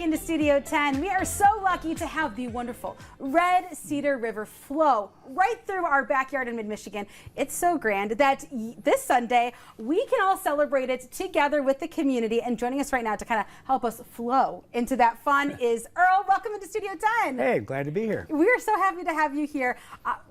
Into Studio 10, we are so lucky to have the wonderful Red Cedar River flow right through our backyard in mid-Michigan. It's so grand that this Sunday we can all celebrate it together with the community. And joining us right now to kind of help us flow into that fun is Earl. Welcome into Studio 10. Hey, glad to be here. We are so happy to have you here.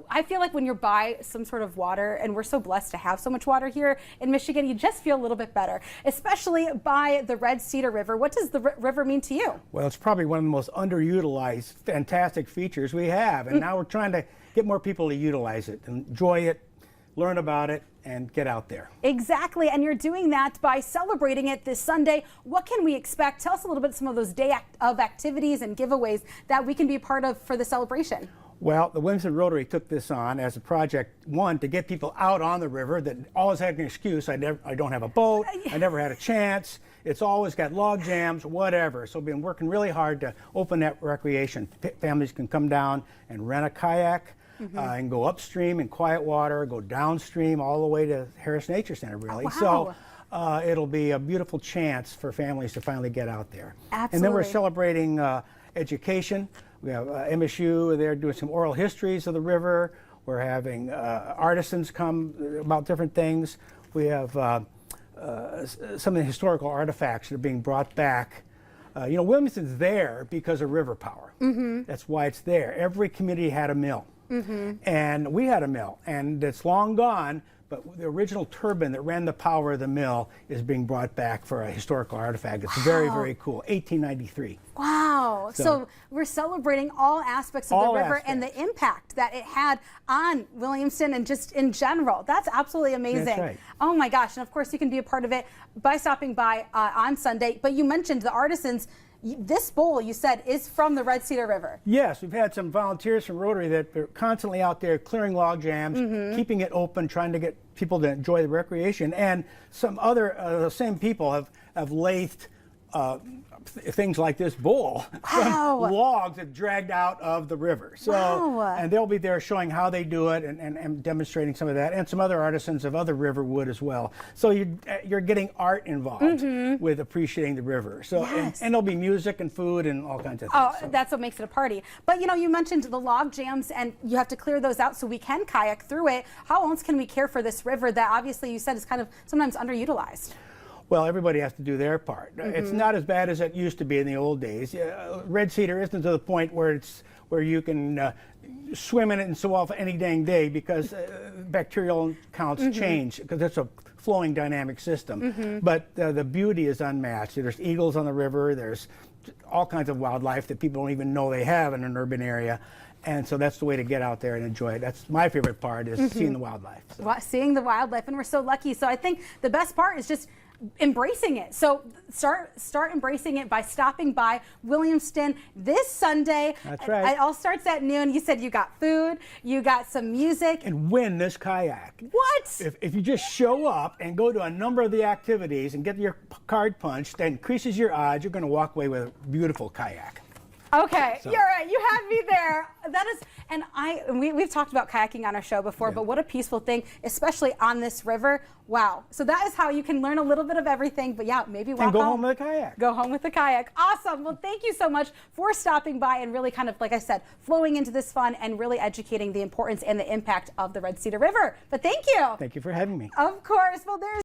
I feel like when you're by some sort of water, and we're so blessed to have so much water here in Michigan, you just feel a little bit better, especially by the Red Cedar River. What does the river mean to you? Well, it's probably one of the most underutilized, fantastic features we have. And now we're trying to get more people to utilize it, enjoy it, learn about it, and get out there. Exactly, and you're doing that by celebrating it this Sunday. What can we expect? Tell us a little bit some of those day of activities and giveaways that we can be a part of for the celebration. Well, the Williamson Rotary took this on as a project, one, to get people out on the river that always had an excuse. I don't have a boat, I never had a chance, it's always got log jams, whatever. So we've been working really hard to open that recreation. Families can come down and rent a kayak and go upstream in quiet water, go downstream all the way to Harris Nature Center, really. Oh, wow. So it'll be a beautiful chance for families to finally get out there. Absolutely. And then we're celebrating education. We have MSU, they're doing some oral histories of the river. We're having artisans come about different things. We have some of the historical artifacts that are being brought back. You know, Williamston's there because of river power. That's why it's there. Every community had a mill. And we had a mill, and it's long gone, but the original turbine that ran the power of the mill is being brought back for a historical artifact. It's very, very cool. 1893. Wow. So we're celebrating all aspects of the river and the impact that it had on Williamston and just in general. That's absolutely amazing. That's right. Oh my gosh. And of course you can be a part of it by stopping by on Sunday. But you mentioned the artisans. This bowl, you said, is from the Red Cedar River. Yes, we've had some volunteers from Rotary that are constantly out there clearing log jams, keeping it open, trying to get people to enjoy the recreation. And some other, the same people have lathed things like this bowl from logs that dragged out of the river. So, and they'll be there showing how they do it and demonstrating some of that, and some other artisans of other river wood as well. So you're getting art involved with appreciating the river. So and there'll be music and food and all kinds of things. Oh, so that's what makes it a party. But you know, you mentioned the log jams, and you have to clear those out so we can kayak through it. How else can we care for this river that obviously you said is kind of sometimes underutilized? Well, everybody has to do their part. It's not as bad as it used to be in the old days. Red Cedar isn't to the point where you can swim in it and so off any dang day, because bacterial counts change, because it's a flowing dynamic system. But the beauty is unmatched. There's eagles on the river. There's all kinds of wildlife that people don't even know they have in an urban area. And so that's the way to get out there and enjoy it. That's my favorite part, is seeing the wildlife. So. Well, seeing the wildlife, and we're so lucky. So I think the best part is just embracing it. So start embracing it by stopping by Williamston this Sunday. That's right. It all starts at noon. You said you got food, you got some music. And win this kayak. What? If you just show up and go to a number of the activities and get your card punched, that increases your odds. You're going to walk away with a beautiful kayak. Okay, so. You're right. You had me there. That is, and we've talked about kayaking on our show before, but what a peaceful thing, especially on this river. Wow. So that is how you can learn a little bit of everything. But yeah, maybe walk home. And go home with a kayak. Go home with a kayak. Awesome. Well, thank you so much for stopping by and really kind of, like I said, flowing into this fun and really educating the importance and the impact of the Red Cedar River. But thank you. Thank you for having me. Of course. Well, there's